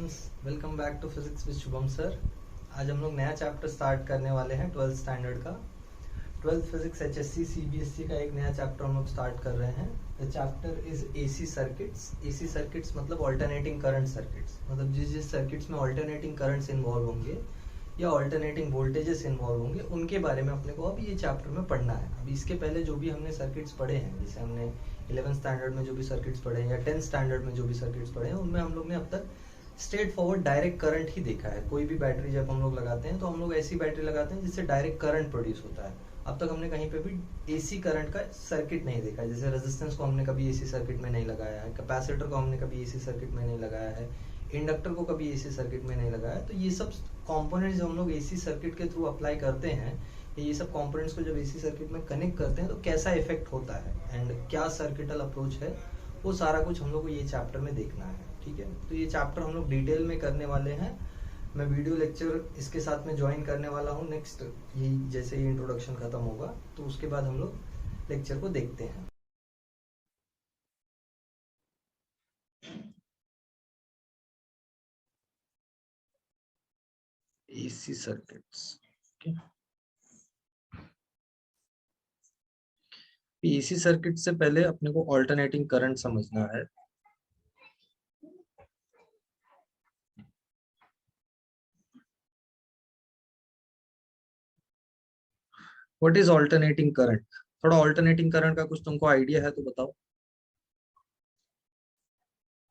Students, welcome back to physics with Shubham sir. आज हम लोग नया चैप्टर स्टार्ट करने वाले हैं 12th स्टैंडर्ड का। 12th फिजिक्स एचएससी सीबीएसई का एक नया चैप्टर हम लोग स्टार्ट कर रहे हैं। The chapter is AC circuits. AC circuits मतलब ऑल्टरनेटिंग करंट सर्किट्स, मतलब जिस सर्किट्स में ऑल्टरनेटिंग करंट्स इन्वॉल्व होंगे या ऑल्टरनेटिंग वोल्टेजेस इन्वॉल्व होंगे उनके बारे में अपने को अब ये चैप्टर में पढ़ना है। अब इसके पहले जो भी हमने सर्किट्स पढ़े हैं, जैसे हमने 11th स्टैंडर्ड में जो भी सर्किट्स पढ़े हैं या 10th स्टैंडर्ड में जो भी सर्किट्स पढ़े हैं, उनमें हम लोग ने अब तक स्ट्रेट फॉरवर्ड डायरेक्ट करंट ही देखा है। कोई भी बैटरी जब हम लोग लगाते हैं तो हम लोग ऐसी बैटरी लगाते हैं जिससे डायरेक्ट करंट प्रोड्यूस होता है। अब तक हमने कहीं पे भी एसी करंट का सर्किट नहीं देखा है। जैसे रेजिस्टेंस को हमने कभी एसी सर्किट में नहीं लगाया है, कैपेसिटर को हमने कभी एसी सर्किट में नहीं लगाया है, इंडक्टर को कभी एसी सर्किट में नहीं लगाया। तो ये सब कंपोनेंट्स हम लोग एसी सर्किट के थ्रू अप्लाई करते हैं, ये सब कंपोनेंट्स को जब एसी सर्किट में कनेक्ट करते हैं तो कैसा इफेक्ट होता है एंड क्या सर्किटल अप्रोच है, वो सारा कुछ हम लोग को ये चैप्टर में देखना है। ठीक है, तो ये चैप्टर हम लोग डिटेल में करने वाले हैं। मैं वीडियो लेक्चर इसके साथ में ज्वाइन करने वाला हूँ नेक्स्ट, ये जैसे ही इंट्रोडक्शन खत्म होगा तो उसके बाद हम लोग लेक्चर को देखते हैं। एसी सर्किट्स, एसी सर्किट से पहले अपने को ऑल्टरनेटिंग करंट समझना है। What is alternating current? थोड़ा ऑल्टरनेटिंग करंट का कुछ तुमको आइडिया है तो बताओ,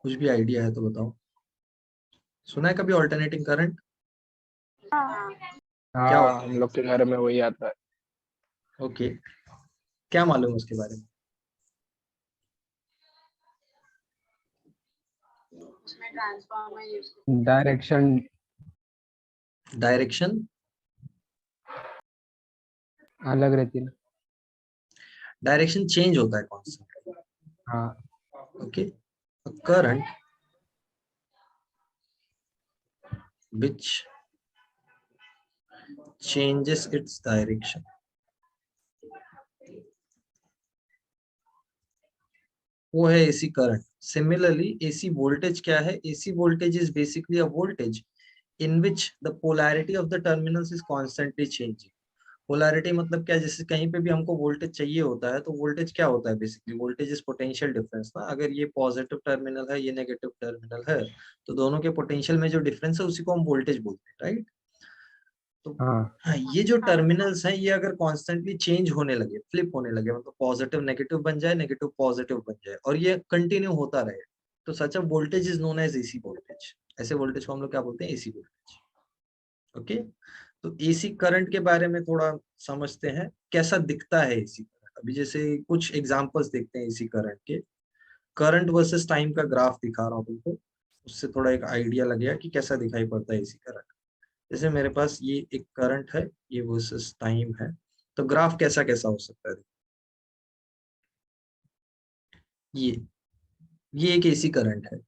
कुछ भी आइडिया है तो बताओ। सुना है कभी ऑल्टरनेटिंग करंट? क्या हाँ, होता हम लोग के घर में वही आता है। है? ओके, क्या मालूम है उसके बारे में? डायरेक्शन डायरेक्शन अलग रहती है ना। डायरेक्शन चेंज होता है कॉन्स्टेंट। हाँ, okay, current which changes its direction, वो है AC current. Similarly AC voltage क्या है? AC voltage is basically a voltage in which the polarity of the terminals is constantly changing। Polarity मतलब क्या? जैसे कहीं पे भी हमको वोल्टेज चाहिए होता है तो वोल्टेज क्या होता है? Basically voltage is potential difference ना। अगर ये पॉजिटिव टर्मिनल है, ये नेगेटिव टर्मिनल है, तो दोनों के पोटेंशियल में जो डिफरेंस है उसी को हम वोल्टेज बोलते हैं, राइट? तो हाँ, हाँ, ये जो टर्मिनल्स हैं ये अगर कॉन्स्टेंटली चेंज होने लगे, फ्लिप होने लगे, मतलब पॉजिटिव नेगेटिव बन जाए, नेगेटिव पॉजिटिव बन जाए, और ये कंटिन्यू होता रहे, तो such a voltage is known as AC voltage. ऐसे वोल्टेज को हम लोग क्या बोलते हैं? AC voltage. ओके, तो एसी करंट के बारे में थोड़ा समझते हैं, कैसा दिखता है एसी करंट। अभी जैसे कुछ एग्जांपल्स देखते हैं एसी करंट के। करंट वर्सेस टाइम का ग्राफ दिखा रहा हूँ तुमको, उससे थोड़ा एक आइडिया लगेगा कि कैसा दिखाई पड़ता है एसी करंट। जैसे मेरे पास ये एक करंट है, ये वर्सेस टाइम है, तो ग्राफ कैसा कैसा हो सकता है? ये ये एक एसी करंट है।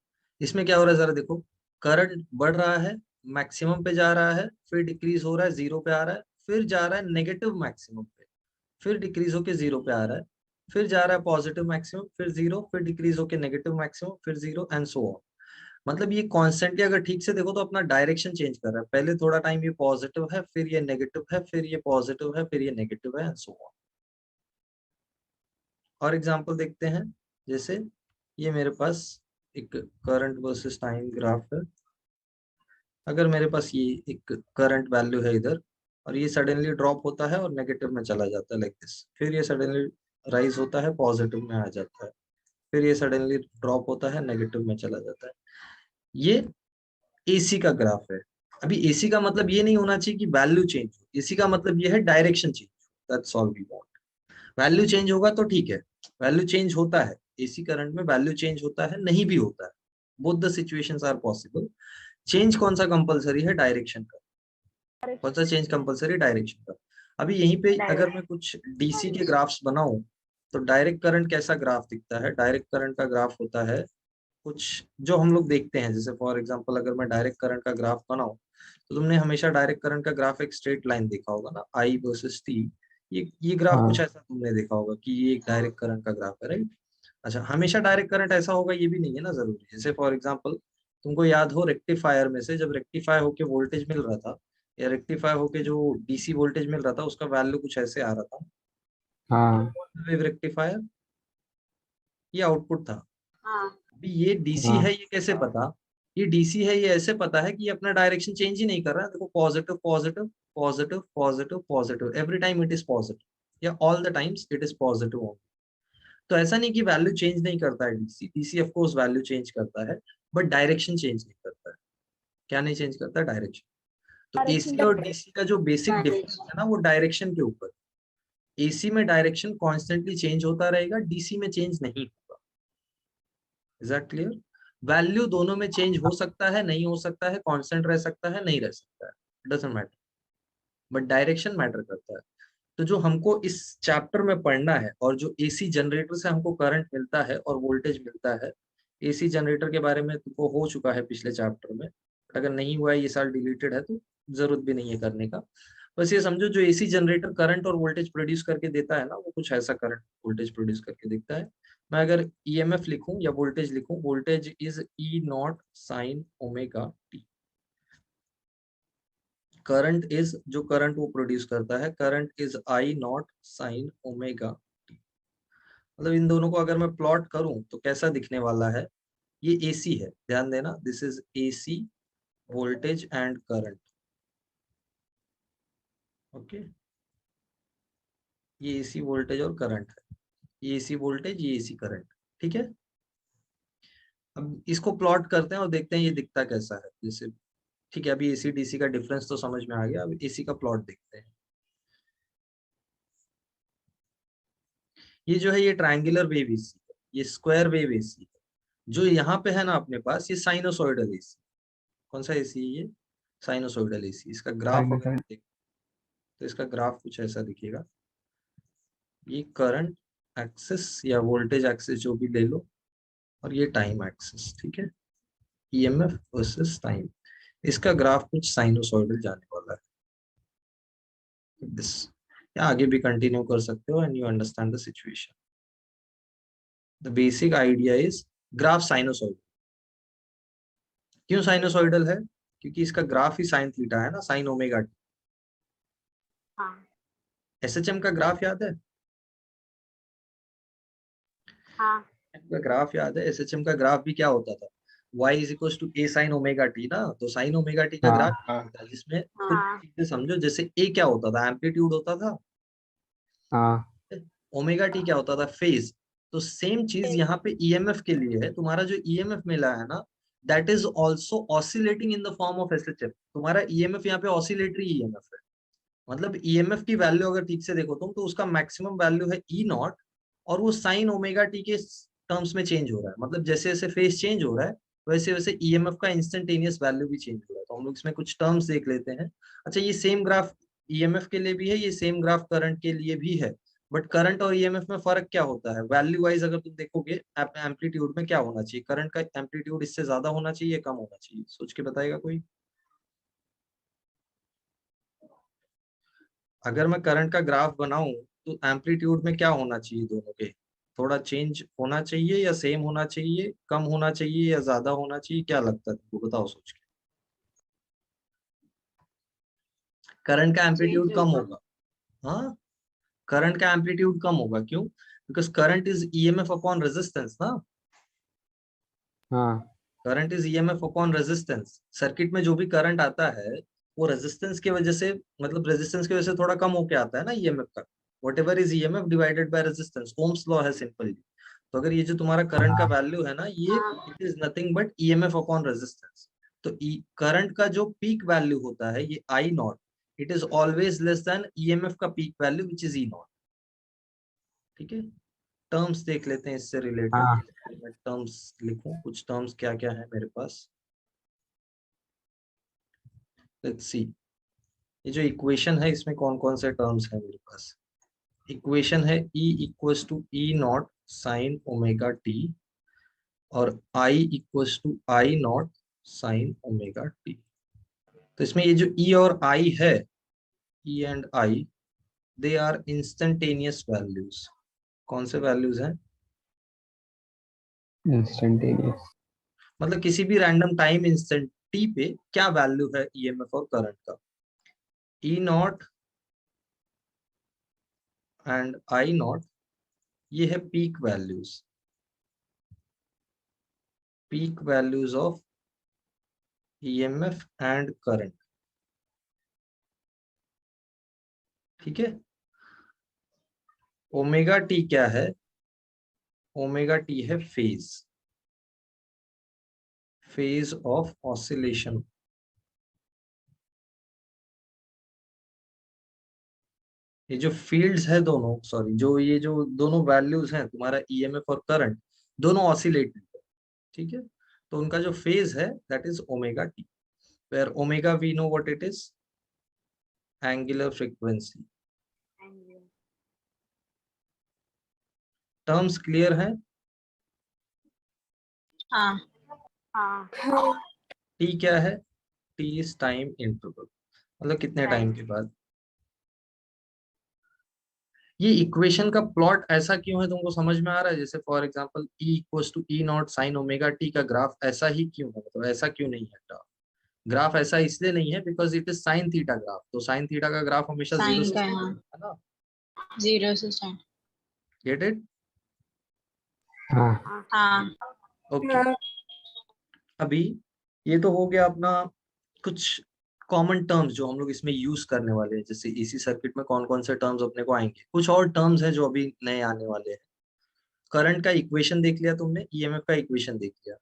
इसमें क्या हो रहा है जरा देखो, करंट बढ़ रहा है, मैक्सिमम पे जा रहा है, फिर डिक्रीज हो रहा है, जीरो पे आ रहा है, फिर जा रहा है नेगेटिव मैक्सिमम पे, फिर डिक्रीज होके जीरो पे आ रहा है, फिर जा रहा है पॉजिटिव मैक्सिमम, फिर जीरो, फिर डिक्रीज होके नेगेटिव मैक्सिमम, फिर जीरो एंड सो ऑन। मतलब ये कॉन्स्टेंटली अगर ठीक से देखो तो अपना डायरेक्शन चेंज कर रहा है। पहले थोड़ा टाइम ये पॉजिटिव है, फिर ये नेगेटिव है, फिर ये पॉजिटिव है, फिर ये नेगेटिव है एंड सो ऑन। और एग्जांपल देखते हैं, जैसे ये मेरे पास एक करंट वर्सेस टाइम ग्राफ है। अगर मेरे पास ये एक करंट वैल्यू है इधर, और ये सडनली ड्रॉप होता है और नेगेटिव में चला जाता है लाइक दिस, फिर ये सडनली राइज होता है, पॉजिटिव में आ जाता है, फिर ये सडनली ड्रॉप होता है, नेगेटिव में चला जाता है। ये एसी का ग्राफ है। अभी एसी का मतलब ये नहीं होना चाहिए कि वैल्यू चेंज हो, एसी का मतलब ये है direction change. That's all we want. Value change होगा तो ठीक है, वैल्यू चेंज होता है एसी करंट में, वैल्यू चेंज होता है, नहीं भी होता है, both the situations are possible. Change कौन सा कंपलसरी है? डायरेक्शन का। कौन सा चेंज कंपलसरी? डायरेक्शन का। अभी यहीं पे अगर मैं कुछ डीसी के ग्राफ्स बनाऊं तो डायरेक्ट करंट कैसा ग्राफ दिखता है? डायरेक्ट करंट का ग्राफ होता है कुछ जो हम लोग देखते हैं। जैसे फॉर एग्जांपल अगर मैं डायरेक्ट करंट का ग्राफ बनाऊं तो तुमने हमेशा डायरेक्ट करंट का ग्राफ एक स्ट्रेट लाइन देखा होगा ना, आई वर्सेस टी। ये ग्राफ कुछ हाँ, ऐसा तुमने देखा होगा कि ये एक डायरेक्ट करंट का ग्राफ है, राइट? अच्छा, हमेशा डायरेक्ट करंट ऐसा होगा ये भी नहीं है ना जरूरी। जैसे फॉर एग्जांपल तुमको याद हो रेक्टिफायर में से जब रेक्टिफाई होके वोल्टेज मिल रहा था या रेक्टिफाई होके जो डीसी वोल्टेज मिल रहा था उसका वैल्यू कुछ ऐसे आ रहा था, हाँ वेव रेक्टिफायर, ये आउटपुट था। हाँ अभी ये डीसी हाँ है, ये कैसे पता? ये डीसी है, ये ऐसे पता है कि ये अपना डायरेक्शन चेंज ही नहीं कर रहा है। देखो positive positive positive positive positive, every time it is positive या all the times it is positive. तो ऐसा नहीं कि वैल्यू चेंज नहीं करता है DC, DC of course value change करता है, बट डायरेक्शन चेंज नहीं करता है। क्या नहीं चेंज करता? डायरेक्शन। तो एसी और डीसी का जो बेसिक डिफरेंस है ना, वो डायरेक्शन के ऊपर। एसी में डायरेक्शन कॉन्स्टेंटली चेंज होता रहेगा, डीसी में चेंज नहीं होगा। Is that clear? वैल्यू दोनों में चेंज हो सकता है, नहीं हो सकता है, कांस्टेंट रह सकता है, नहीं रह सकता है, doesn't matter, but direction matter करता है। तो जो हमको इस चैप्टर में पढ़ना है, और जो एसी जनरेटर से हमको करंट मिलता है और वोल्टेज मिलता है, एसी जनरेटर के बारे में तुमको हो चुका है पिछले चैप्टर में, अगर नहीं हुआ है, ये साल डिलीटेड है तो जरूरत भी नहीं है करने का। बस ये समझो जो एसी जनरेटर करंट और वोल्टेज प्रोड्यूस करके देता है ना, वो कुछ ऐसा करंट वोल्टेज प्रोड्यूस करके देता है। मैं अगर ईएमएफ लिखूं या वोल्टेज लिखूं, voltage is E not sine omega T. Current is, जो करंट वो प्रोड्यूस करता है, current is I not sine omega T. मतलब इन दोनों को अगर मैं प्लॉट करूं तो कैसा दिखने वाला है? ये एसी है, ध्यान देना, this is AC voltage and current. Okay, ये एसी वोल्टेज और करंट है, ये एसी वोल्टेज, ये एसी करंट। ठीक है, अब इसको प्लॉट करते हैं और देखते हैं ये दिखता कैसा है। जैसे ठीक है, अभी एसी डीसी का डिफरेंस तो समझ में आ गया, अब एसी का प्लॉट देखते हैं। ये जो है ये ट्रायंगुलर वेव एसी है, ये स्क्वायर वेव एसी है। जो यहाँ पे है ना अपने पास, ये साइनोसॉइडल एसी। कौन सा एसी है ये? Sinusoidal AC. इसका ग्राफ अगर साइनसॉइड। देख तो इसका ग्राफ कुछ ऐसा दिखेगा। ये करंट एक्सिस या वोल्टेज एक्सिस जो भी ले लो, और ये टाइम एक्सिस। ठीक है, ईएमएफ वर्सेस टाइम, इसका ग्राफ कुछ साइनोसॉइडल जाने वाला है दिस। या आगे भी कंटिन्यू कर सकते हो and you understand the situation. The basic idea is graph sinusoidal. क्यों साइनोसॉइडल है? क्योंकि इसका ग्राफ ही साइन थीटा है ना, साइन ओमेगा टी। हाँ एसएचएम का ग्राफ याद है? हाँ का ग्राफ याद है? एसएचएम का ग्राफ भी क्या होता था? y is equal to a sine omega t ना। तो साइन ओमेगा टी का हाँ ग्राफ हाँ होता है जिसमें कुछ हाँ चीजें समझो। जैसे ए क्या होता था? एम्पलीट्यूड होता था। हाँ ओमेगा टी क्या होता था? फेज। तो सेम चीज यहाँ पे ईएमएफ के लिए है। तुम्हारा जो ईएमएफ मिला है ना, that is also oscillating in the form of SHM. तुम्हारा ईएमएफ यहाँ पे ऑसिलेटरी ईएमएफ है। मतलब ईएमएफ की वैल्यू अगर ठीक से देखो तुम, तो उसका मैक्सिमम वैल्यू है ई नॉट, और वो साइन ओमेगा टी के टर्म्स में चेंज हो रहा है। मतलब जैसे जैसे फेज चेंज हो रहा है, वैसे वैसे ईएमएफ का इंस्टेंटेनियस वैल्यू भी चेंज हो रहा है। तो हम लोग इसमें कुछ टर्म्स देख लेते हैं। अच्छा, ये सेम ग्राफ ईएमएफ के लिए भी है, ये सेम ग्राफ करंट के लिए भी है। बट करंट और ईएमएफ में फर्क क्या होता है? वैल्यू वाइज अगर तुम देखोगे, एम्पलीट्यूड में क्या होना चाहिए? करंट का एम्पलीट्यूड इससे ज्यादा होना चाहिए, कम होना चाहिए? सोच के बताएगा कोई? अगर मैं करंट का ग्राफ बनाऊं तो एम्पलीट्यूड में क्या होना चाहिए दोनों के? थोड़ा चेंज होना चाहिए या सेम होना चाहिए, कम होना चाहिए या ज्यादा होना चाहिए? क्या लगता है तुमको? बताओ सोच के। करंट का एम्पलीट्यूड चेंज कम होगा। होगा। हाँ, करंट का एम्पलीट्यूड कम होगा। क्यों? Because current is EMF upon resistance ना। हाँ current is EMF upon resistance. Circuit में जो भी करंट आता है, वो रेजिस्टेंस की वजह से, मतलब रेजिस्टेंस की वजह से थोड़ा कम होके आता है ना ईएमएफ का। What ever is EMF divided by resistance, Ohm's law है सिंपली। तो अगर ये जो तुम्हारा करंट का हाँ वैल्यू है ना, ये हाँ it is nothing but EMF upon resistance. तो करंट का जो पीक वैल्यू होता है, ये I naught, it is always less than EMF का peak value which is E naught. ठीक है, टर्म्स देख लेते हैं इससे रिलेटेड। हाँ मैं टर्म्स लिखूं, कुछ टर्म्स क्या क्या है मेरे पास। लेट्स सी, ये जो इक्वेशन है इसमें कौन कौन से टर्म्स है मेरे पास। इक्वेशन है E equals to E not sine omega t, और I equals to I not sine omega t. तो इसमें ये जो E और I है, E and I, they are instantaneous values. कौन से वैल्यूज हैं? इंस्टेंटेनियस। मतलब किसी भी रैंडम टाइम इंस्टेंट टी पे क्या वैल्यू है ईएमएफ और करंट का। ई नॉट एंड आई नॉट ये है peak values of EMF and current. ठीक है। ओमेगा टी क्या है? ओमेगा टी है फेज ऑफ ऑसिलेशन। ये जो फील्ड्स है दोनों, सॉरी, जो ये जो दोनों वैल्यूज हैं तुम्हारा ईएमएफ और करंट, दोनों ऑसिलेटेड है। ठीक है। तो उनका जो फेज है that is omega t, where omega we know what it is, angular frequency. Terms clear है? हाँ हाँ टी क्या है? टी इज टाइम इंटरवल, मतलब कितने टाइम के बाद। ये इक्वेशन का प्लॉट ऐसा क्यों है तुमको समझ में आ रहा है? जैसे for example E equals to E not sine omega t का ग्राफ ऐसा ही क्यों है, मतलब ऐसा क्यों नहीं है? ग्राफ ऐसा इसलिए नहीं है because it is sine theta graph, तो साइन थीटा का ग्राफ हमेशा जीरो साइन से का, स्टार्ट हाँ, होता है ना। 0 से स्टार्ट। Get it? हाँ हाँ ओके। अभी ये तो हो गया अपना कुछ कॉमन टर्म्स जो हम लोग इसमें यूज करने वाले हैं, जैसे इसी सर्किट में कौन कौन से टर्म्स अपने को आएंगे। कुछ और टर्म्स हैं जो अभी नए आने वाले हैं। करंट का इक्वेशन देख लिया तुमने, ईएमएफ का इक्वेशन देख लिया।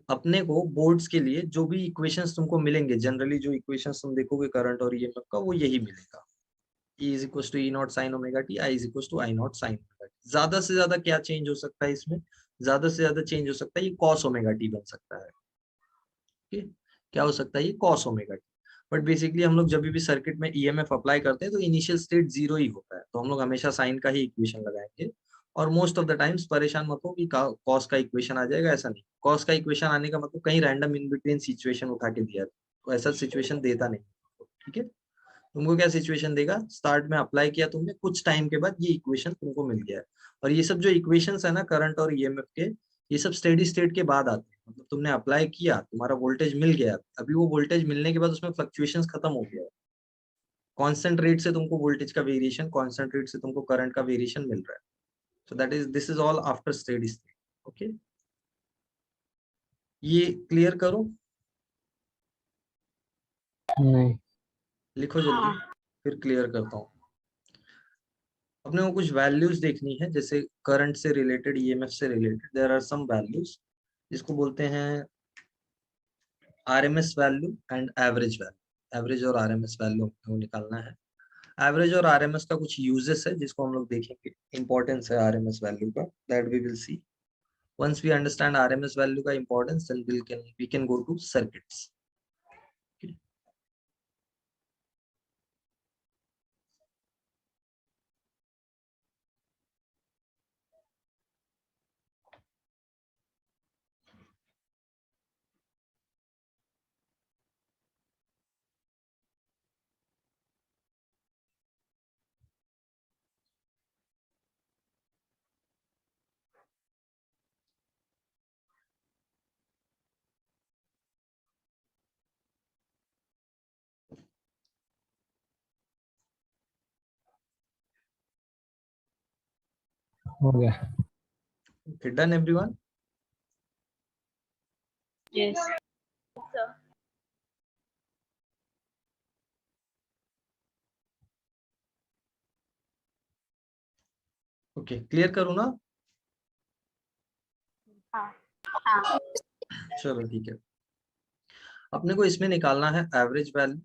अपने को बोर्ड्स के लिए जो भी इक्वेशंस तुमको मिलेंगे, जनरली जो इक्वेशंस तुम देखोगे करंट और ईएमएफ का, वो यही मिलेगा। E is equal to E not sine omega t, I is equal to I not sine omega t. ज्यादा से ज्यादा क्या चेंज हो सकता है इसमें? ज्यादा से ज्यादा चेंज हो सकता है ये कॉस ओमेगा टी बन सकता है। ठीक है। क्या हो सकता है? ये cos omega T. But basically हम लोग जब भी सर्किट में ईएमएफ अप्लाई करते हैं तो इनिशियल स्टेट जीरो ही होता है, तो हम लोग हमेशा साइन का ही इक्वेशन लगाएंगे। और मोस्ट ऑफ द टाइम्स परेशान मत हो कि कॉस का इक्वेशन आ जाएगा, ऐसा नहीं। कॉस का इक्वेशन आने का मतलब कहीं रैंडम इन बिटवीन सिचुएशन उठा के दिया है, तो ऐसा सिचुएशन देता नहीं। ठीक है। तुमको क्या सिचुएशन देगा? स्टार्ट में अप्लाई किया तुमने, कुछ टाइम के बाद ये इक्वेशन तुमको मिल गया है। और ये सब जो इक्वेशंस है ना करंट और ईएमएफ के, ये सब स्टेडी स्टेट के बाद आते हैं। मतलब तुमने अप्लाई किया, तुम्हारा वोल्टेज मिल गया, अभी वो वोल्टेज मिलने के बाद उसमें फ्लक्चुएशंस खत्म हो गया है। कांस्टेंट रेट से तुमको वोल्टेज का वेरिएशन, कांस्टेंट रेट से तुमको करंट का वेरिएशन मिल रहा है। So that is, this is all after steady state. Okay, ये क्लियर करो, नहीं। लिखो जल्दी, फिर क्लियर करता हूँ। अपने को कुछ वैल्यूज देखनी है, जैसे करंट से रिलेटेड, ईएमएफ से related there are some values जिसको बोलते हैं RMS value and average value. Average और आरएमएस वैल्यू को निकालना है। एवरेज और आरएमएस का कुछ यूजेस है जिसको हम लोग देखेंगे। इंपॉर्टेंस है आरएमएस वैल्यू का, that we will see. Once we understand RMS value का importance, then we can go to circuits. हो गया। Okay, done everyone? Yes sir. Okay, clear करूँ ना? हाँ हाँ चलो ठीक है। अपने को इसमें निकालना है average value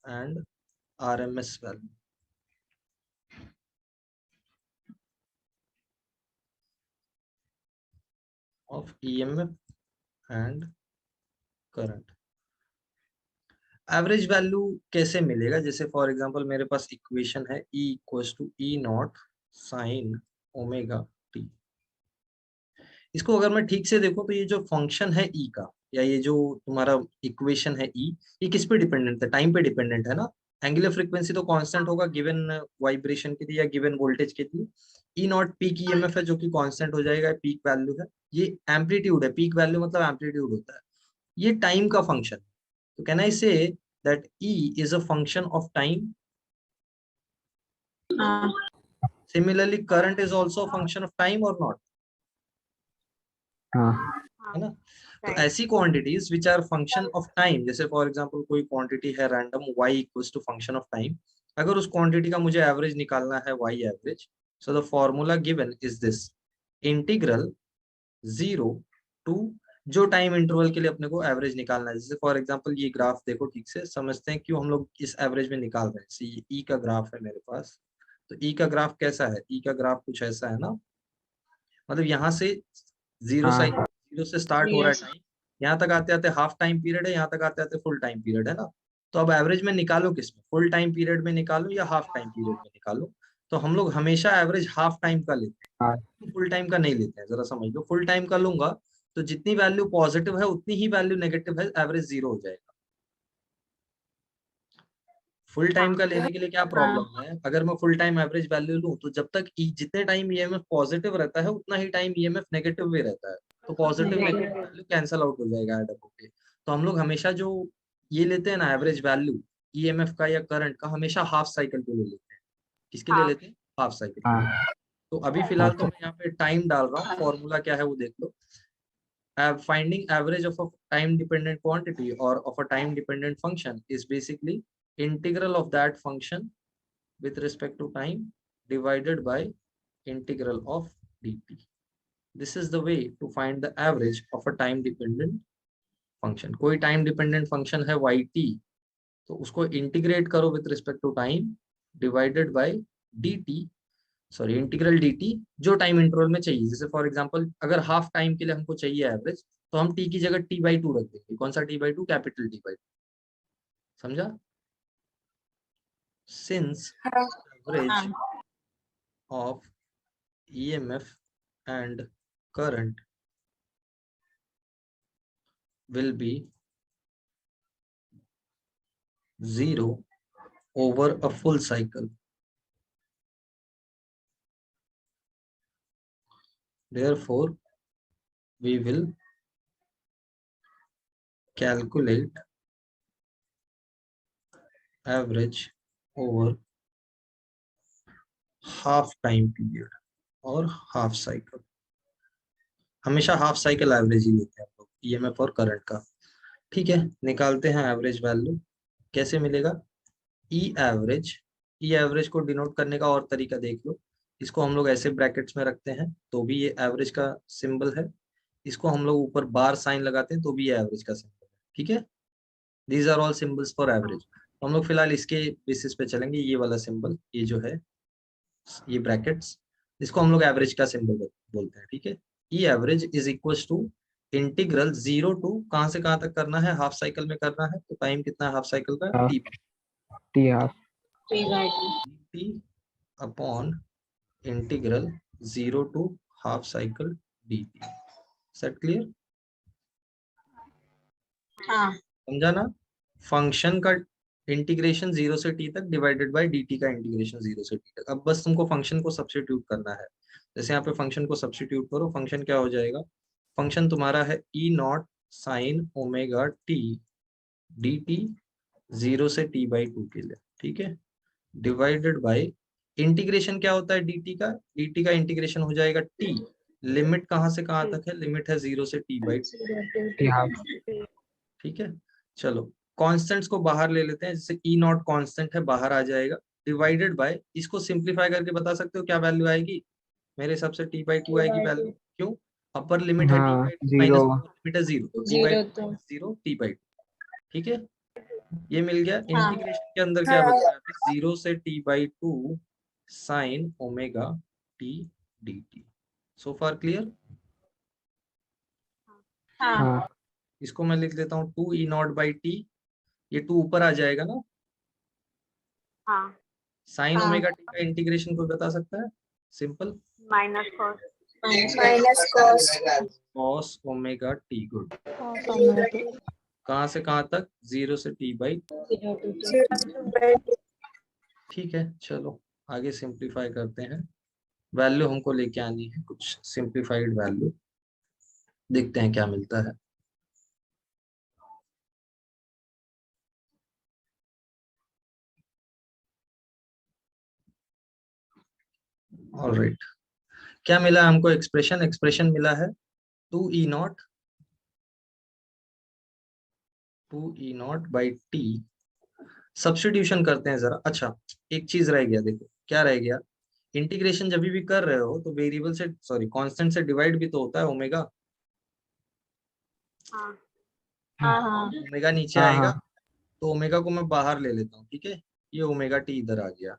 and RMS value of EMF and current. Average value कैसे मिलेगा? जैसे फॉर एग्जांपल मेरे पास इक्वेशन है E equals to E not sine omega t. इसको अगर मैं ठीक से देखूं तो ये जो फंक्शन है E का, या ये जो तुम्हारा इक्वेशन है E, ये किस पे डिपेंडेंट है? टाइम पे डिपेंडेंट है ना। एंगुलर फ्रीक्वेंसी तो कांस्टेंट होगा गिवन वाइब्रेशन के लिए या गिवन वोल्टेज के लिए। ई नॉट पीक ईएमएफ है जो कि कांस्टेंट हो जाएगा, पीक वैल्यू है। ये एम्पलीट्यूड है, पीक वैल्यू मतलब एम्पलीट्यूड होता है, ये टाइम का फंक्शन। तो can I say that E is a function of time. हाँ similarly current is also a function of time और नॉट, हाँ है ना। तो right. ऐसी quantities which are function of time, जैसे फॉर एग्जांपल कोई क्वांटिटी है random y equals to function of time, अगर उस क्वांटिटी का मुझे एवरेज निकालना है y average, so the formula given is this, integral 0 to जो टाइम इंटरवल के लिए अपने को एवरेज निकालना है। जैसे फॉर एग्जांपल ये ग्राफ देखो, ठीक से समझते हैं क्यों हम लोग इस एवरेज में निकाल रहे हैं। जैसे ये ई का ग्राफ है मेरे पास, तो ई का ग्राफ कैसा है, ई का ग्राफ कुछ ऐसा है ना, मतलब यहाँ से जीरो हाँ साइकिल, जीरो से स्टार्ट हो रहा है Yes. टाइम, यहाँ तक आते आते हाफ टाइम पीरियड है, यहाँ तक आते आते फुल टाइम पीरियड है ना। तो अब एवरेज में निकालो किसमें, फुल टाइम पीरियड में निकालो या हाफ टाइम पीरियड में निकालो। तो हम लोग हमेशा एवरेज हाफ टाइम का लेते हाँ हैं, फुल टाइम का नहीं लेते हैं। जरा समझ लो, फुल टाइम का लूंगा तो जितनी वैल्यू पॉजिटिव है उतनी ही वैल्यू नेगेटिव है, एवरेज 0 हो जाएगा। फुल टाइम का लेने के लिए क्या प्रॉब्लम है, अगर मैं फुल टाइम एवरेज वैल्यू लूं तो जब तक जितने टाइम ईएमएफ पॉजिटिव रहता है उतना ही टाइम ईएमएफ नेगेटिव भी रहता है, तो positive negative Negative. Value cancel out हो जाएगा ऐड अप होके। तो हम लोग हमेशा जो ये लेते हैं ना एवरेज वैल्यू ईएमएफ का या करंट का, हमेशा हाफ साइकिल पे ले लेते हैं। किसके लिए हाँ लेते हैं, हाफ साइकिल पे। हाँ तो अभी फिलहाल तो मैं यहाँ पे टाइम डाल रहा हूँ, फॉर्मूला क्या है वो देख लो। Finding average of a time dependent quantity or of a time dependent function is basically integral of that function with respect to time divided by integral of dt. This is the way to find the average of a time dependent function. कोई time dependent function है yt, तो उसको integrate करो with respect to time divided by dt, sorry integral dt, जो time interval में चाहिए। जैसे for example अगर हाफ टाइम के लिए हमको चाहिए एवरेज, तो हम t की जगह t/2 रख देंगे। कौन सा t/2, कैपिटल T/2, समझा। सिंस एवरेज हाँ of EMF and current will be 0 over a full cycle, therefore we will calculate average over half time period और हाफ साइकिल। हमेशा हाफ साइकिल एवरेज ही लेते हैं हम लोग ईएमएफ और करंट का। ठीक है, निकालते हैं एवरेज वैल्यू। कैसे मिलेगा, ई एवरेज, ई एवरेज को डिनोट करने का और तरीका देख लो। इसको हम लोग ऐसे ब्रैकेट्स में रखते हैं तो भी ये एवरेज का सिंबल है, इसको हम लोग ऊपर बार साइन लगाते हैं तो भी ये एवरेज का सिंबल है। ठीक है, these are all symbols for average. हम लोग फिलहाल इसके बेसिस पे चलेंगे, ये वाला सिंबल, ये जो है ये ब्रैकेट्स, इसको हम लोग एवरेज का सिंबल बोलते हैं। ठीक है, E average is equal to integral 0 to कहाँ से कहाँ तक करना है, हाफ साइकिल में करना है, तो टाइम कितना है हाफ साइकिल का, हाँ T T half T/2. T upon integral 0 to half cycle d t. Set clear, हाँ समझा ना। फंक्शन का इंटीग्रेशन 0 से t तक डिवाइडेड बाय dt का इंटीग्रेशन 0 से t तक। अब बस तुमको फंक्शन को सब्स्टिट्यूट करना है। जैसे यहाँ पे फंक्शन को सब्स्टिट्यूट करो, फंक्शन क्या हो जाएगा, फंक्शन तुम्हारा है E not sine omega t d t 0 से t/2 के लिए। ठीक है, डिवाइडेड बाय इंटीग्रेशन क्या होता है dt का इंटीग्रेशन हो जाएगा t, लिमिट कहाँ से कहाँ तक है, लिमिट है 0 से t/2। टी हाफ ठीक है, चलो कॉन्स्टेंट्स को बाहर ले लेते हैं। जैसे ई नॉट कॉन्स्टेंट है, बाहर आ जाएगा, डिवाइडेड बाय, इसको सिंप्लीफाई करके बता सकते हो क्या वैल्यू आएगी, मेरे हिसाब से t/2 आएगी वैल्यू। क्यों, अपर लिमिट है हाँ t/2 माइनस 0 लिमिट है 0, तो जीरो t/2 तो 0 t/2। ठीक है, ये मिल गया। हाँ इंटीग्रेशन के अंदर क्या बच रहा है, 0 से t/2 sine omega t dt। सो फार क्लियर। हाँ हाँ इसको मैं लिख देता हूँ 2 ई नॉट बाई टी, ये 2 ऊपर आ जाएगा ना। हाँ साइन हाँ ओमेगा टी का इंटीग्रेशन कोई बता सकता है, simple, minus cos minus cos cos omega T. Good, कहाँ से कहाँ तक, 0 से t बाई। 0 to t. ठीक है, चलो आगे सिंप्लीफाई करते हैं। वैल्यू हमको लेके आनी है कुछ सिंप्लीफाइड वैल्यू, देखते हैं क्या मिलता है। ऑलराइट, क्या मिला हमको, एक्सप्रेशन, एक्सप्रेशन मिला है 2e0 बाई टी। सब्स्टिट्यूशन करते हैं जरा। अच्छा, एक चीज रह गया, देखो क्या रह गया, इंटीग्रेशन जब भी कर रहे हो तो वेरिएबल से, सॉरी कांस्टेंट से डिवाइड भी तो होता है ओमेगा। हाँ हाँ हाँ. ओमेगा नीचे हाँ आएगा, हाँ तो ओमेगा को मैं बाहर ले लेता हूँ, ठीक है। ये ओमेगा टी इधर आ गया,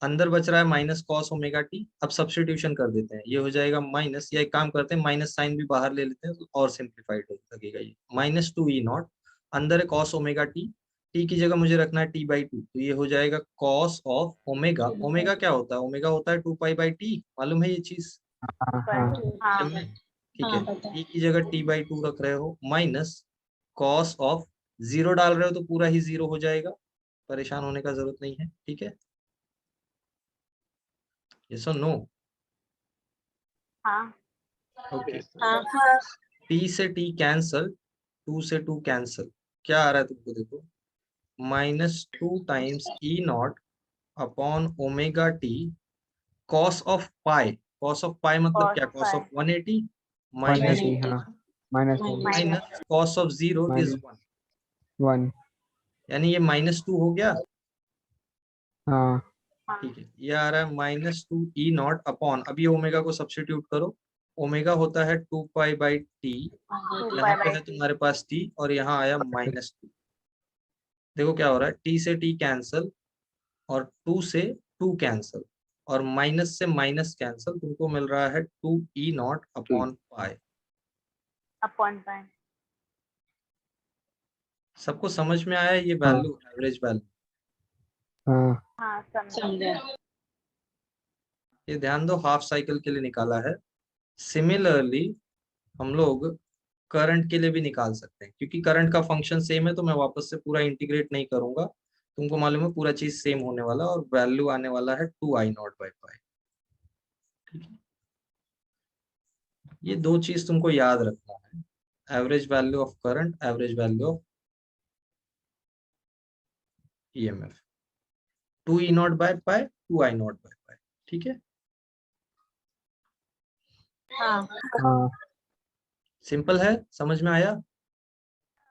अंदर बच रहा है माइनस कॉस ओमेगा टी। अब सब्स्टिट्यूशन कर देते हैं, ये हो जाएगा माइनस, या एक काम करते हैं माइनस साइन भी बाहर ले लेते हैं तो और सिंप्लीफाइड हो लगेगा। ये माइनस 2e0, अंदर है कॉस ओमेगा टी, टी की जगह मुझे रखना है टी बाई टू, तो ये हो जाएगा कॉस ऑफ ओमेगा। ओमेगा क्या होता है, ओमेगा होता है 2 पाई बाई टी, मालूम है ये चीज हाँ हाँ हाँ में? ठीक हाँ है, पता है. टी की जगह टी बाई टू रख रहे हो, माइनस कॉस ऑफ, जीरो डाल रहे हो तो पूरा ही जीरो हो जाएगा, परेशान होने का जरूरत नहीं है, ठीक है। यस और नो? हाँ ओके, हाँ टी से टी कैंसल, 2 से 2 कैंसल, क्या आ रहा है तुमको, देखो -2 times E naught upon omega t cos of pi. Cos of pi मतलब cos क्या, कॉस ऑफ phi 180 माइनस 180 हाँ -1 minus minus cos of 0 is 1, 1 यानी ये -2 हो गया। हाँ हाँ ठीक है, ये आ रहा है -2 E0 अपॉन, अभी ओमेगा को सब्स्टिट्यूट करो, ओमेगा होता है 2 पाई बाई टी, 2 यहाँ pi पे by है तुम्हारे पास टी और यहाँ आया -2। देखो क्या हो रहा है, टी से टी कैंसल और 2 से 2 कैंसल और माइनस से माइनस कैंसल, तुमको मिल रहा है 2E0 upon pi. upon pi. सबको समझ में आया ये हाँ वैल्यू, एवरेज वैल्यू? हाँ हाँ समझा. ये ध्यान दो, हाफ साइकिल के लिए निकाला है। सिमिलरली हम लोग करंट के लिए भी निकाल सकते हैं, क्योंकि करंट का फंक्शन सेम है, तो मैं वापस से पूरा इंटीग्रेट नहीं करूंगा, तुमको मालूम है पूरा चीज सेम होने वाला, और वैल्यू आने वाला है 2I0 बाई पाई। ठीक है, ये दो चीज तुमको याद रखना है, average value of current, average value of EMF, 2E0 by pi, 2I0 by pi. ठीक है, हाँ हाँ सिंपल है, समझ में आया?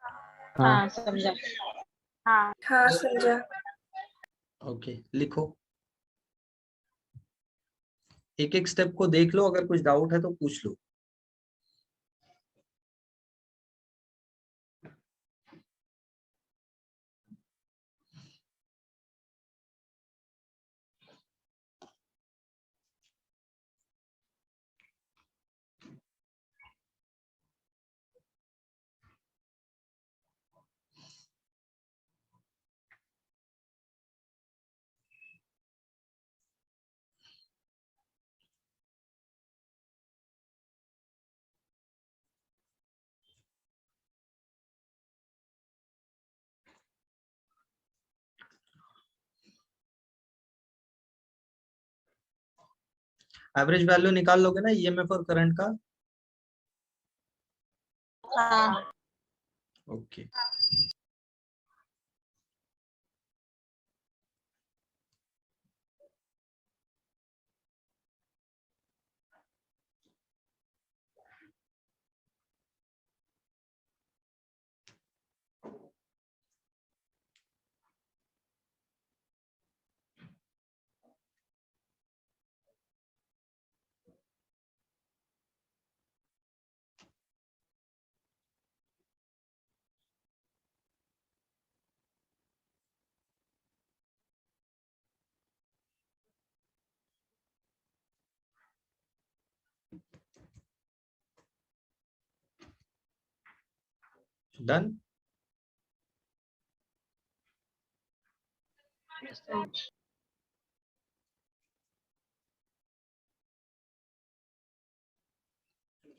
हाँ हाँ समझा. हाँ हाँ समझा. ओके, लिखो, एक एक स्टेप को देख लो, अगर कुछ डाउट है तो पूछ लो। एवरेज वैल्यू निकाल लोगे ना ईएमएफ और करंट का? हाँ ओके, डन।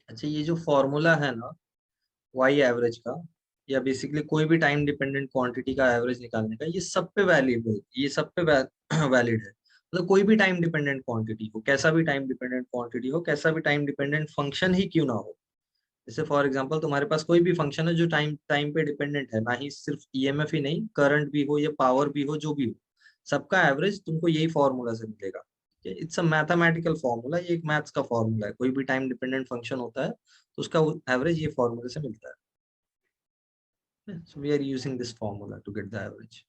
अच्छा, ये जो फॉर्मूला है ना वाई एवरेज का, या बेसिकली कोई भी टाइम डिपेंडेंट क्वांटिटी का एवरेज निकालने का, ये सब पे वैलिड है, ये सब पे वैलिड है। मतलब कोई भी टाइम डिपेंडेंट क्वांटिटी हो, कैसा भी टाइम डिपेंडेंट क्वांटिटी हो, कैसा भी टाइम डिपेंडेंट फंक्शन ही क्यों ना हो। जैसे फॉर एग्जांपल तुम्हारे पास कोई भी फंक्शन है जो टाइम टाइम पे डिपेंडेंट है, ना ही सिर्फ ईएमएफ ही नहीं, करंट भी हो या पावर भी हो, जो भी हो, सबका एवरेज तुमको यही फॉर्मूला से मिलेगा। इट्स अ मैथमेटिकल फॉर्मूला, ये एक मैथ्स का फॉर्मूला है। कोई भी टाइम डिपेंडेंट फंक्शन होता है तो उसका एवरेज ये फॉर्मूले से मिलता है। So we are using this formula to get the average.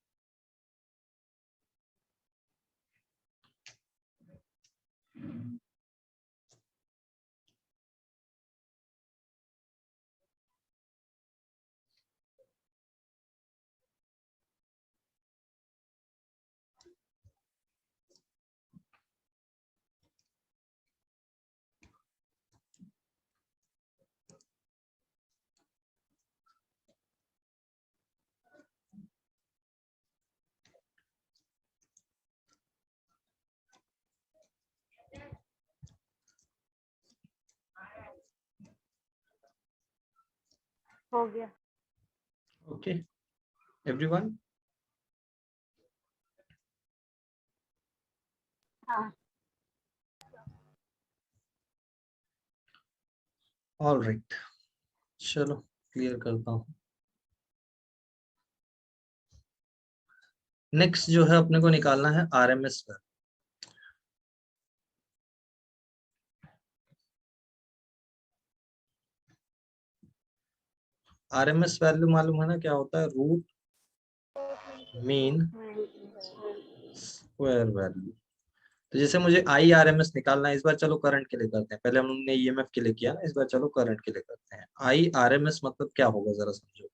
हो गया। Okay everyone. हाँ ऑल राइट, चलो क्लियर करता हूँ। नेक्स्ट जो है अपने को निकालना है आरएमएस वैल्यू। आरएमएस वैल्यू मालूम है ना क्या होता है? Root mean square value. तो जैसे मुझे आई आर एम एस निकालना है, इस बार चलो करंट के लिए करते हैं, पहले हमने ईएमएफ के लिए किया ना, इस बार चलो करंट के लिए करते हैं। आई आर एम एस मतलब क्या होगा जरा समझो।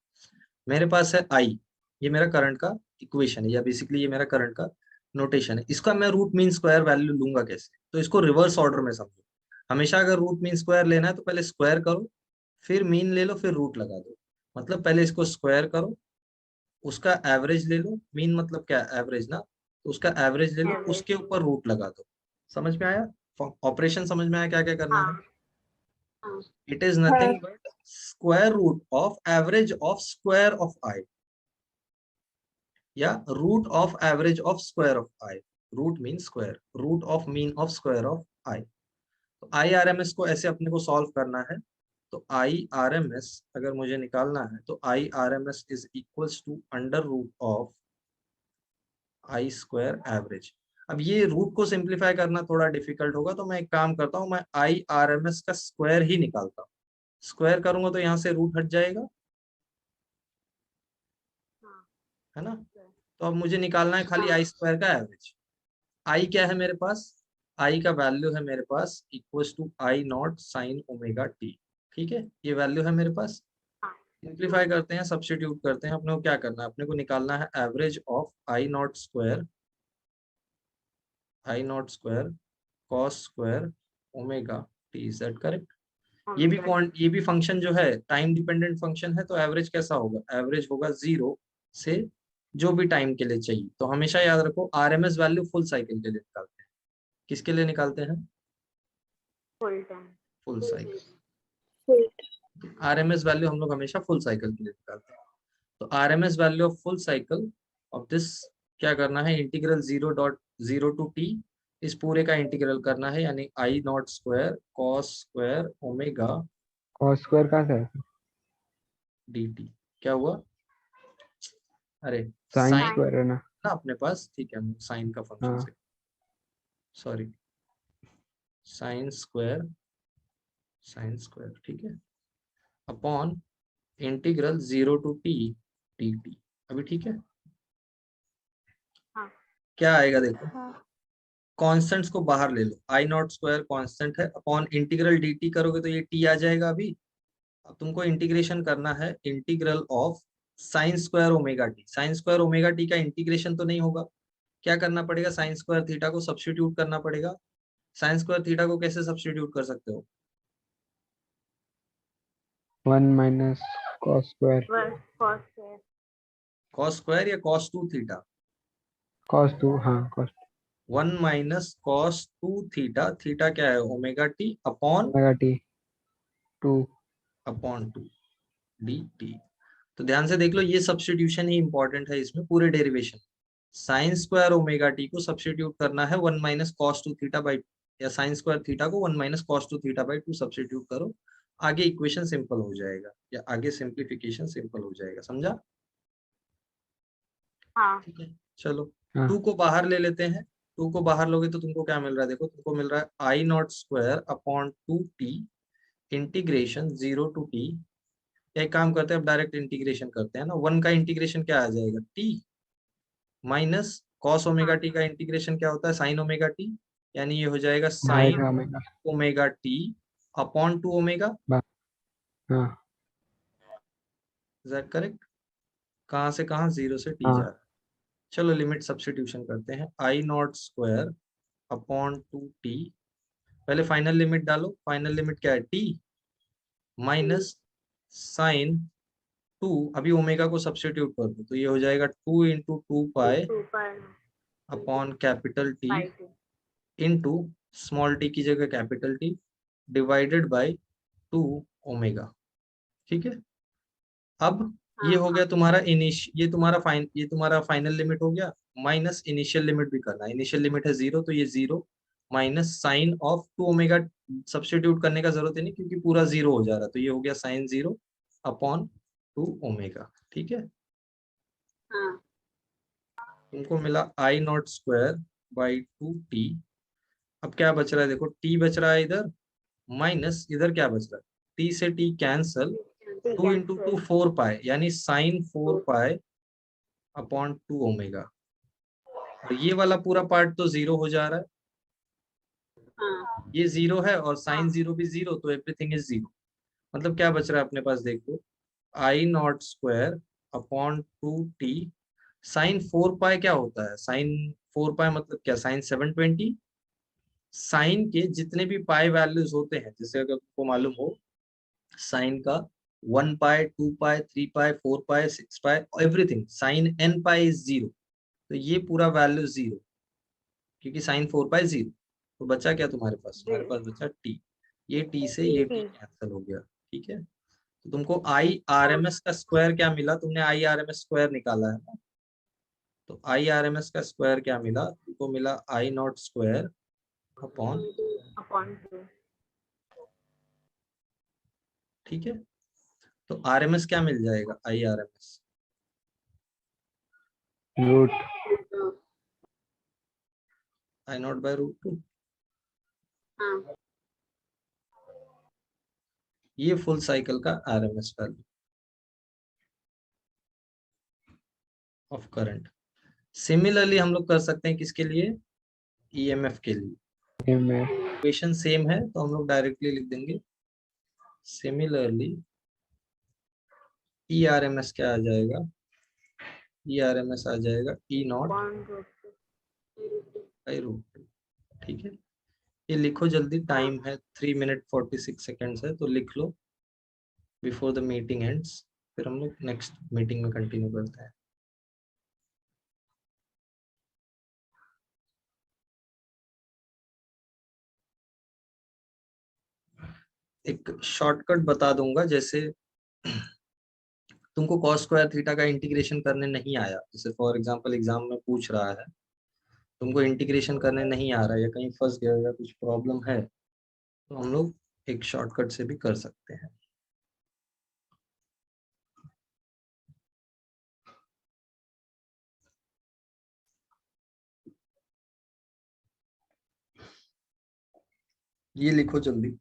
मेरे पास है आई, ये मेरा करंट का इक्वेशन है, या बेसिकली ये मेरा करंट का नोटेशन है। इसका मैं रूट मीन स्क्वायर वैल्यू लूंगा कैसे? तो इसको रिवर्स ऑर्डर में समझो। हमेशा अगर रूट मीन स्क्वायर लेना है तो पहले स्क्वायर करो, फिर मीन ले लो, फिर रूट लगा दो। मतलब पहले इसको स्क्वायर करो, उसका एवरेज ले लो, मीन मतलब क्या, एवरेज ना, तो उसका एवरेज ले लो, एवरेज। उसके ऊपर रूट लगा दो। समझ में आया? ऑपरेशन समझ में आया क्या क्या करना है? हाँ हाँ it is nothing but square root of average of square of I, या root of average of square of I. Root mean square, root of mean of square of I. तो आई आर एम एस को ऐसे अपने को solve करना है। तो I R M S अगर मुझे निकालना है तो I R M S is equals to under root of I square average. अब ये रूट को सिंप्लीफाई करना थोड़ा डिफिकल्ट होगा, तो मैं एक काम करता हूँ, मैं आई आर एम एस का स्क्वायर ही निकालता हूँ। स्क्वायर करूंगा तो यहाँ से रूट हट जाएगा, हाँ है ना। तो अब मुझे निकालना है खाली आई स्क्वायर का एवरेज। आई क्या है मेरे पास? आई का वैल्यू है मेरे पास equals to I not sine omega t. ठीक है, ये वैल्यू है मेरे पास। हाँ सिंप्लीफाई करते हैं, सब्स्टिट्यूट करते हैं। अपने को क्या करना है? अपने को निकालना है average of I not square, I not square cos square omega T. Is that correct? ये भी ये भी फंक्शन जो है टाइम डिपेंडेंट फंक्शन है, तो एवरेज कैसा होगा? एवरेज होगा 0 से जो भी टाइम के लिए चाहिए। तो हमेशा याद रखो आरएमएस वैल्यू फुल साइकिल के लिए निकालते हैं। किसके लिए निकालते हैं? Full time. Full cycle. RMS value हम लोग हमेशा फुल साइकिल के लिए निकालते हैं। तो RMS value of full cycle of this क्या करना है? इंटीग्रल 0.0 टू टी, इस पूरे का इंटीग्रल करना है, यानी I not square cos square omega cos square कहाँ से है? D t. क्या हुआ? अरे साइन साइन स्क्वायर है ना? ना अपने पास, ठीक है, साइन का फंक्शन हाँ से, sorry, sine square, sine square ठीक है, upon integral 0 to T d t. अभी ठीक है? हाँ क्या आएगा देखो, हाँ कॉन्स्टेंट्स को बाहर ले लो, आई नॉट स्क्वायर कॉन्स्टेंट है, अपॉन इंटीग्रल डी टी करोगे तो ये टी आ जाएगा अभी। अब तुमको इंटीग्रेशन करना है, integral of sine square omega T. Sine square omega t का इंटीग्रेशन तो नहीं होगा, क्या करना पड़ेगा? साइन स्क्वायर थीटा को सब्स्टिट्यूट करना पड़ेगा। साइन स्क्वायर थीटा को कैसे सब्स्टिट्यूट कर सकते हो? 1 minus cos square, cos square. Cos square या कॉस 2 थीटा? कॉस 2, हाँ cos 1 minus cos 2 theta, theta क्या है? Omega T upon omega T 2। Upon 2 D T. तो ध्यान से देख लो, ये सब्स्टिट्यूशन ही इंपॉर्टेंट है इसमें पूरे derivation. Sine square omega T को सब्स्टिट्यूट करना है 1 minus cos two theta by, या साइन स्क्वायर थीटा को 1 minus cos two theta by 2 substitute करो, आगे इक्वेशन सिंपल हो जाएगा, या आगे सिंप्लीफिकेशन सिंपल हो जाएगा। समझा? हाँ ठीक है, चलो हाँ 2 को बाहर ले लेते हैं। 2 को बाहर लोगे तो तुमको क्या मिल रहा है, देखो तुमको मिल रहा है I not square upon 2t integration 0 to t. एक काम करते हैं, अब डायरेक्ट इंटीग्रेशन करते हैं ना। 1 का इंटीग्रेशन क्या आ जाएगा, टी, माइनस कॉस ओमेगा हाँ टी का इंटीग्रेशन क्या होता है, साइन ओमेगा टी, यानी ये हो जाएगा भाई साइन का omega. Omega T upon 2 omega. हाँ इज दैट करेक्ट? कहाँ से कहाँ, 0 से टी जा हाँ रहा है। चलो लिमिट सब्स्टिट्यूशन करते हैं, आई नॉट स्क्वायर अपॉन 2t, पहले फाइनल लिमिट डालो। फाइनल लिमिट क्या है, टी माइनस साइन 2, अभी ओमेगा को सब्स्टिट्यूट कर दो तो ये हो जाएगा 2 इंटू 2 पाई 2 पर upon capital T by 2। Into small T की जगह capital T divided by 2 omega. ठीक है, अब ये हाँ हो गया हाँ तुम्हारा ये तुम्हारा फाइनल लिमिट हो गया, माइनस इनिशियल लिमिट भी करना है। इनिशियल लिमिट है 0 तो ये 0 minus sine of 2 omega, substitute करने का जरूरत ही नहीं क्योंकि पूरा 0 हो जा रहा है, तो ये हो गया साइन 0 अपॉन 2 ओमेगा। ठीक है, हाँ तुमको मिला I not square by 2t। अब क्या बच रहा है, देखो t बच रहा है इधर, माइनस इधर क्या बच रहा है, t से t कैंसल, ठीक 2 है इंटू सर। 2 4 पाई, यानी साइन 4 पाई अपॉन 2 ओमेगा। और ये वाला पूरा पार्ट तो 0 हो जा रहा है, हाँ ये 0 है और साइन हाँ 0 भी 0, तो एवरीथिंग इज 0। मतलब क्या बच रहा है अपने पास, देखो I not square upon 2t, sine 4 pi क्या होता है, साइन 4 पाई मतलब क्या, साइन 720। साइन के जितने भी पाई वैल्यूज होते हैं, जैसे अगर आपको मालूम हो, साइन का 1 pi, 2 pi, 3 pi, 4 pi, 6 pi, everything, sine n pi is 0, तो ये पूरा वैल्यू 0, क्योंकि साइन 4 पाई 0। तो बचा क्या तुम्हारे पास, जी तुम्हारे पास बचा टी, ये टी से ये टी ठीक। कैंसिल हो गया। ठीक है, तो तुमको आई आर हाँ एम एस का स्क्वायर क्या मिला, तुमने I R M S square निकाला है ना, तो आई आर एम एस का स्क्वायर क्या मिला तुमको, मिला I not square upon, upon 2। ठीक है, तो आर एम एस क्या मिल जाएगा, I R M S root I not by root 2, हाँ ये फुल साइकिल का R M S value of current. Similarly हम लोग कर सकते हैं किसके लिए, ईएमएफ के लिए। में इक्वेशन सेम है तो हम लोग डायरेक्टली लिख देंगे, similarly E R M S क्या आ जाएगा, ई आर एम एस आ जाएगा E naught upon root 2। By root 2। ठीक है, ये लिखो जल्दी, हाँ टाइम है 3 मिनट 46 सेकेंड्स है, तो लिख लो बिफोर द मीटिंग एंड्स, फिर हम लोग नेक्स्ट मीटिंग में कंटिन्यू करते हैं। एक शॉर्टकट बता दूंगा, जैसे तुमको कॉस स्क्वायर थीटा का इंटीग्रेशन करने नहीं आया, जैसे फॉर एग्जांपल एग्जाम में पूछ रहा है, तुमको इंटीग्रेशन करने नहीं आ रहा है या कहीं फंस गए हो या कुछ प्रॉब्लम है, तो हम लोग एक शॉर्टकट से भी कर सकते हैं। ये लिखो जल्दी,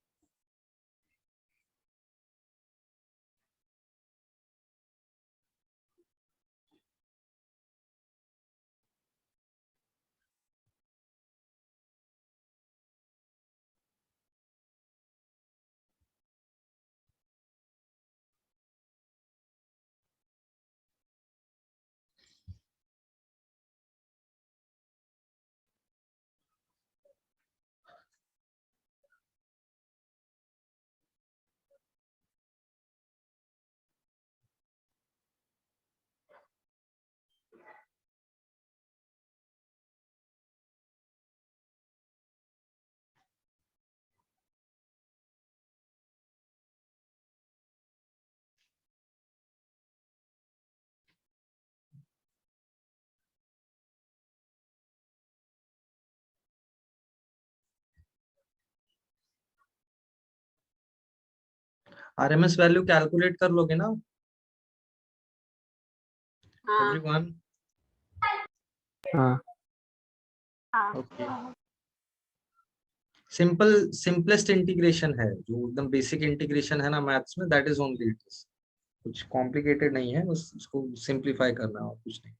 आरएमएस वैल्यू कैलकुलेट कर लोगे ना हाँ एवरीवन? हाँ हाँ ओके, सिंपलेस्ट इंटीग्रेशन है जो एकदम बेसिक इंटीग्रेशन है ना मैथ्स में, that is only it is, कुछ कॉम्प्लिकेटेड नहीं है, बस उसको सिंप्लीफाई करना है और कुछ नहीं।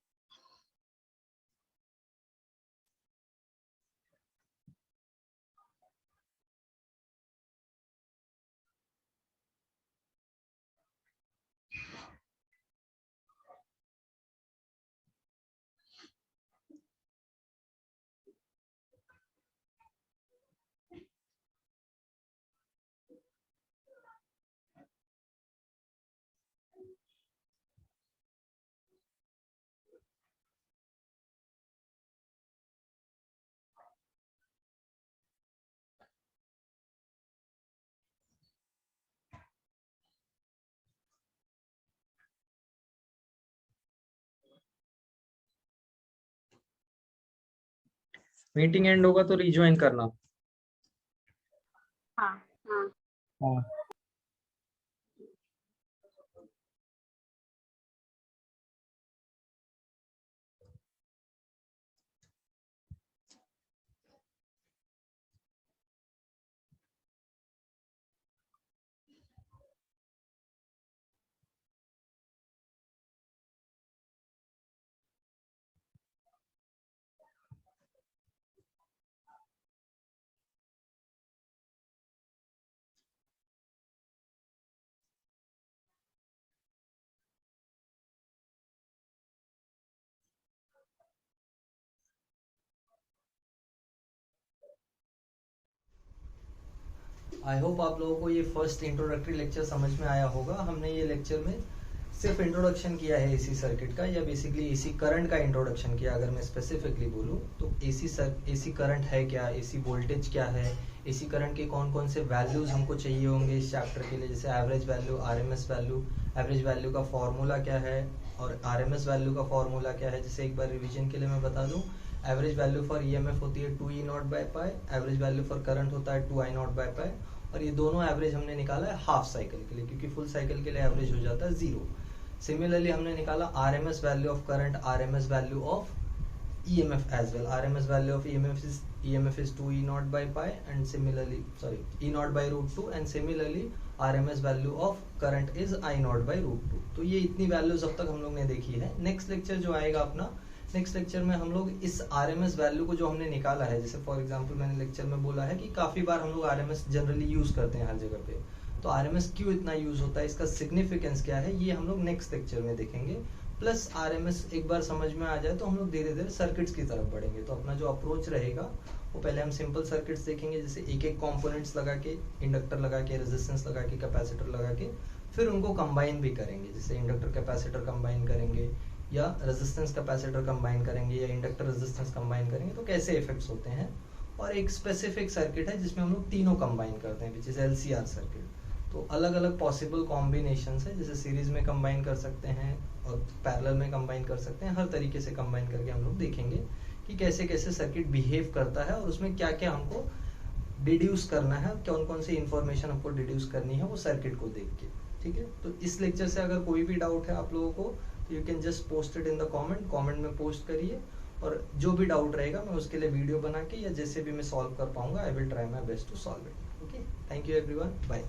मीटिंग एंड होगा तो रिज्वाइन करना। हाँ हाँ हाँ। आई होप आप लोगों को ये फर्स्ट इंट्रोडक्टरी लेक्चर समझ में आया होगा। हमने ये लेक्चर में सिर्फ इंट्रोडक्शन किया है एसी सर्किट का, या बेसिकली एसी करंट का इंट्रोडक्शन किया। अगर मैं स्पेसिफिकली बोलूँ तो एसी करंट है क्या, एसी वोल्टेज क्या है, एसी करंट के कौन कौन से वैल्यूज हमको चाहिए होंगे इस चैप्टर के लिए, जैसे average value, RMS value, average value का फॉर्मूला क्या है और आरएमएस वैल्यू का फॉर्मूला क्या है। जैसे एक बार रिवीजन के लिए मैं बता दूं, एवरेज वैल्यू फॉर ईएमएफ होती है 2E0/पाई, एवरेज वैल्यू फॉर करंट होता है 2I0/पाई, और ये दोनों एवरेज हमने निकाला है हाफ साइकिल के लिए, क्योंकि फुल साइकिल के लिए एवरेज हो जाता है 0। सिमिलरली हमने निकाला RMS value of current, RMS value of EMF as well. RMS value of EMF is 2E0/pi and similarly E0/√2, and similarly RMS value of current is I0/√2। तो ये इतनी वैल्यूज अब तक हम लोग ने देखी है। नेक्स्ट लेक्चर जो आएगा अपना, नेक्स्ट लेक्चर में हम लोग इस RMS वैल्यू को जो हमने निकाला है, जैसे फॉर एग्जांपल मैंने लेक्चर में बोला है कि काफी बार हम लोग RMS जनरली यूज करते हैं हर जगह पे, तो RMS क्यों इतना यूज होता है, इसका सिग्निफिकेंस क्या है, ये हम लोग नेक्स्ट लेक्चर में देखेंगे। प्लस आरएमएस एक बार समझ में आ जाए तो हम लोग धीरे धीरे सर्किट्स की तरफ बढ़ेंगे। तो अपना जो अप्रोच रहेगा वो पहले हम सिंपल सर्किट्स देखेंगे, जैसे एक एक कंपोनेंट्स लगा के, इंडक्टर लगा के, रेजिस्टेंस लगा के, कैपेसिटर लगा के, फिर उनको कंबाइन भी करेंगे, जैसे इंडक्टर कैपेसिटर कंबाइन करेंगे या रेजिस्टेंस कैपेसिटर कंबाइन करेंगे या इंडक्टर रेजिस्टेंस कंबाइन करेंगे, तो कैसे इफेक्ट्स होते हैं। और एक स्पेसिफिक सर्किट है जिसमें हम लोग तीनों कंबाइन करते हैं, विच इज LCR सर्किट। तो अलग अलग पॉसिबल कॉम्बिनेशन है, जैसे सीरीज में कंबाइन कर सकते हैं और पैरेलल में कंबाइन कर सकते हैं, हर तरीके से कंबाइन करके हम लोग देखेंगे कि कैसे कैसे सर्किट बिहेव करता है और उसमें क्या क्या हमको डिड्यूस करना है, कौन कौन सी इंफॉर्मेशन हमको डिड्यूस करनी है वो सर्किट को देख के। ठीक है, तो इस लेक्चर से अगर कोई भी डाउट है आप लोगों को तो you can just post it in the comment में पोस्ट करिए, और जो भी डाउट रहेगा मैं उसके लिए वीडियो बना के या जैसे भी मैं सॉल्व कर पाऊंगा I will try my best to solve it. Okay, thank you everyone, bye.